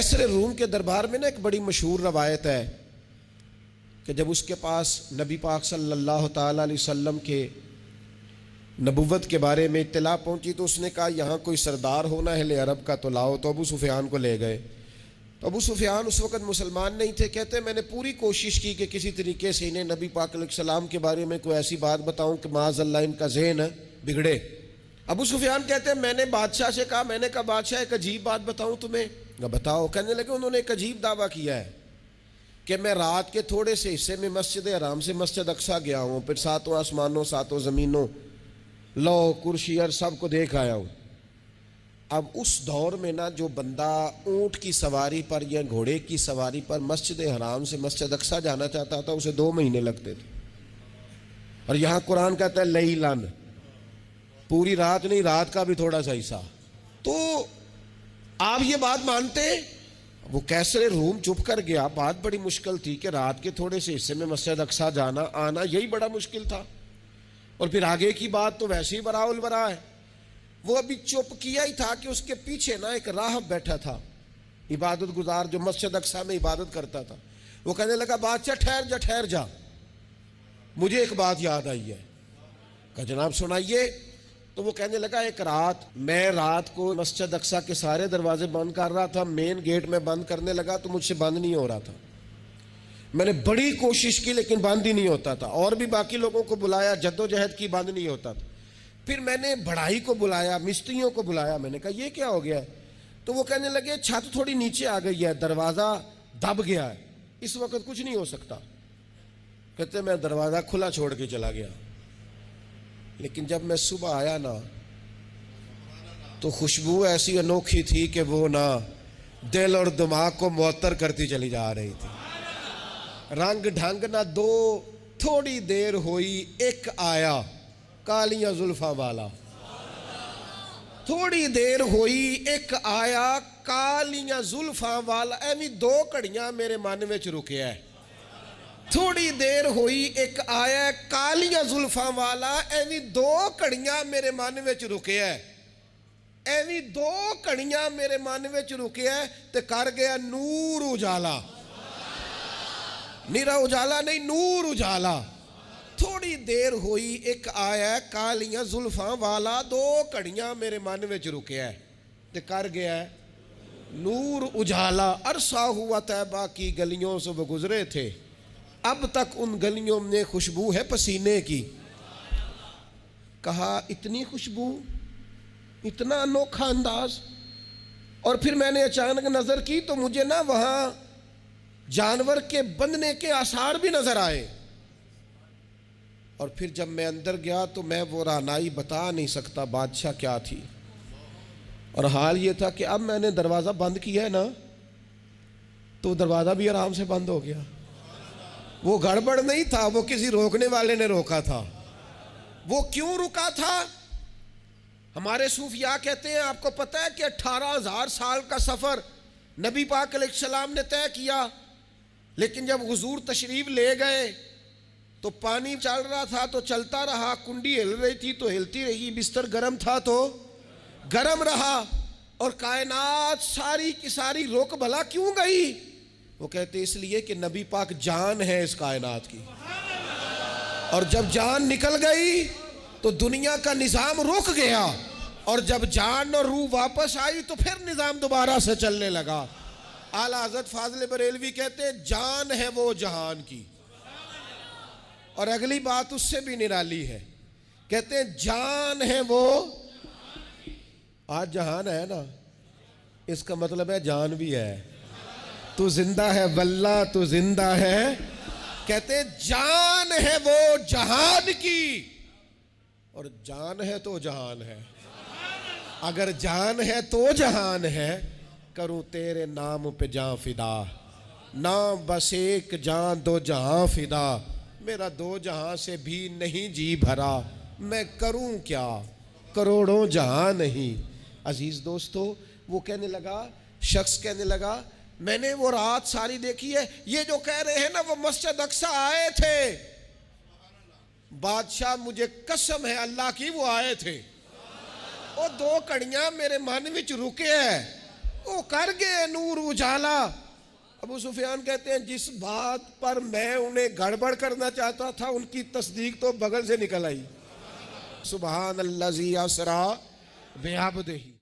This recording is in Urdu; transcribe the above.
کیسر روم کے دربار میں نا ایک بڑی مشہور روایت ہے کہ جب اس کے پاس نبی پاک صلی اللہ تعالیٰ علیہ وسلم کے نبوت کے بارے میں اطلاع پہنچی تو اس نے کہا یہاں کوئی سردار ہونا ہے عرب کا تو لاؤ، تو ابو سفیان کو لے گئے۔ تو ابو سفیان اس وقت مسلمان نہیں تھے، کہتے میں نے پوری کوشش کی کہ کسی طریقے سے انہیں نبی پاک علیہ السلام کے بارے میں کوئی ایسی بات بتاؤں کہ معاذ اللہ ان کا ذہن بگڑے۔ ابو سفیان کہتے ہیں میں نے بادشاہ سے کہا، میں نے کہا بادشاہ ایک عجیب بات بتاؤں تمہیں؟ بتاؤ۔ کہنے لگے انہوں نے ایک عجیب دعویٰ کیا ہے کہ میں رات کے تھوڑے سے حصے میں مسجد حرام سے مسجد اقصیٰ گیا ہوں، پھر ساتوں آسمانوں ساتوں زمینوں لو کرسی اور سب کو دیکھ آیا ہوں۔ اب اس دور میں نا جو بندہ اونٹ کی سواری پر یا گھوڑے کی سواری پر مسجد حرام سے مسجد اقصیٰ جانا چاہتا تھا اسے 2 مہینے لگتے تھے، اور یہاں قرآن کہتا ہے لیلن، پوری رات نہیں، رات کا بھی تھوڑا سا حصہ۔ تو آپ یہ بات مانتے؟ وہ کیسر روم چپ کر گیا، بات بڑی مشکل تھی کہ رات کے تھوڑے سے حصے میں مسجد اقصیٰ جانا آنا یہی بڑا مشکل تھا، اور پھر آگے کی بات تو ویسے ہی براء البراء ہے۔ وہ ابھی چپ کیا ہی تھا کہ اس کے پیچھے نا ایک راہب بیٹھا تھا، عبادت گزار جو مسجد اقصیٰ میں عبادت کرتا تھا۔ وہ کہنے لگا بادشاہ ٹھہر جا، مجھے ایک بات یاد آئی ہے۔ کہا جناب سنائیے۔ تو وہ کہنے لگا ایک رات میں رات کو مسجد اقصیٰ کے سارے دروازے بند کر رہا تھا، مین گیٹ میں بند کرنے لگا تو مجھ سے بند نہیں ہو رہا تھا، میں نے بڑی کوشش کی لیکن بند ہی نہیں ہوتا تھا، اور بھی باقی لوگوں کو بلایا، جدوجہد کی، بند نہیں ہوتا تھا۔ پھر میں نے بڑھائی کو بلایا، مستریوں کو بلایا، میں نے کہا یہ کیا ہو گیا ہے؟ تو وہ کہنے لگے چھت تھوڑی نیچے آ گئی ہے، دروازہ دب گیا ہے، اس وقت کچھ نہیں ہو سکتا۔ کہتے میں دروازہ کھلا چھوڑ کے چلا گیا، لیکن جب میں صبح آیا نا تو خوشبو ایسی انوکھی تھی کہ وہ نا دل اور دماغ کو معطر کرتی چلی جا رہی تھی۔ رنگ ڈھنگ نہ دو، تھوڑی دیر ہوئی ایک آیا کالیاں زلفاں والا، تھوڑی دیر ہوئی ایک آیا کالیاں زلفاں والا، ایویں 2 گھڑیاں میرے من وچ رکیا ہے۔ تھوڑی دیر ہوئی ایک آیا کالیاں زلفاں والا، ایویں 2 گھڑیاں میرے من وچ رکیا ہے، ایویں 2 گھڑیاں میرے من وچ رکیا ہے تے کر گیا نور اجالا، نیرا اجالا نہیں، نور اجالا۔ تھوڑی دیر ہوئی ایک آیا کالیاں زلفاں والا، 2 گھڑیاں میرے من وچ رکیا ہے تے کر گیا ہے نور اجالا۔ عرصہ ہوا طیبہ کی گلیوں سے وہ گزرے تھے، اب تک ان گلیوں میں خوشبو ہے پسینے کی۔ کہا اتنی خوشبو، اتنا انوکھا انداز۔ اور پھر میں نے اچانک نظر کی تو مجھے نا وہاں جانور کے بندھنے کے آثار بھی نظر آئے، اور پھر جب میں اندر گیا تو میں وہ رہنائی بتا نہیں سکتا بادشاہ کیا تھی، اور حال یہ تھا کہ اب میں نے دروازہ بند کیا ہے نا تو دروازہ بھی آرام سے بند ہو گیا۔ وہ گڑبڑ نہیں تھا، وہ کسی روکنے والے نے روکا تھا۔ وہ کیوں رکا تھا؟ ہمارے صوفیاء کہتے ہیں آپ کو پتہ ہے کہ 18,000 سال کا سفر نبی پاک علیہ السلام نے طے کیا، لیکن جب حضور تشریف لے گئے تو پانی چل رہا تھا تو چلتا رہا، کنڈی ہل رہی تھی تو ہلتی رہی، بستر گرم تھا تو گرم رہا، اور کائنات ساری کی ساری رک بھلا کیوں گئی؟ وہ کہتے اس لیے کہ نبی پاک جان ہے اس کائنات کی، اور جب جان نکل گئی تو دنیا کا نظام رک گیا، اور جب جان اور روح واپس آئی تو پھر نظام دوبارہ سے چلنے لگا۔ اعلیٰ حضرت فاضل بریلوی کہتے ہیں جان ہے وہ جہان کی، اور اگلی بات اس سے بھی نرالی ہے، کہتے ہیں جان ہے وہ، آج جہان ہے نا، اس کا مطلب ہے جان بھی ہے، تو زندہ ہے واللہ تو زندہ ہے۔ کہتے ہیں جان ہے وہ جہان کی، اور جان ہے تو جہان ہے، اگر جان ہے تو جہان ہے، کروں تیرے نام پہ جان فدا، نام بس ایک جان 2 جہاں فدا، میرا 2 جہاں سے بھی نہیں جی بھرا، میں کروں کیا کروڑوں جہاں نہیں۔ عزیز دوستو، وہ کہنے لگا، شخص کہنے لگا میں نے وہ رات ساری دیکھی ہے، یہ جو کہہ رہے ہیں نا وہ مسجد اقصیٰ آئے تھے، بادشاہ مجھے قسم ہے اللہ کی وہ آئے تھے، وہ 2 گھڑیاں میرے من وچ رکے ہیں، وہ کر گئے نور اجالا۔ ابو سفیان کہتے ہیں جس بات پر میں انہیں گڑبڑ کرنا چاہتا تھا ان کی تصدیق تو بغل سے نکل آئی۔ سبحان الذی اسریٰ بعبدہ۔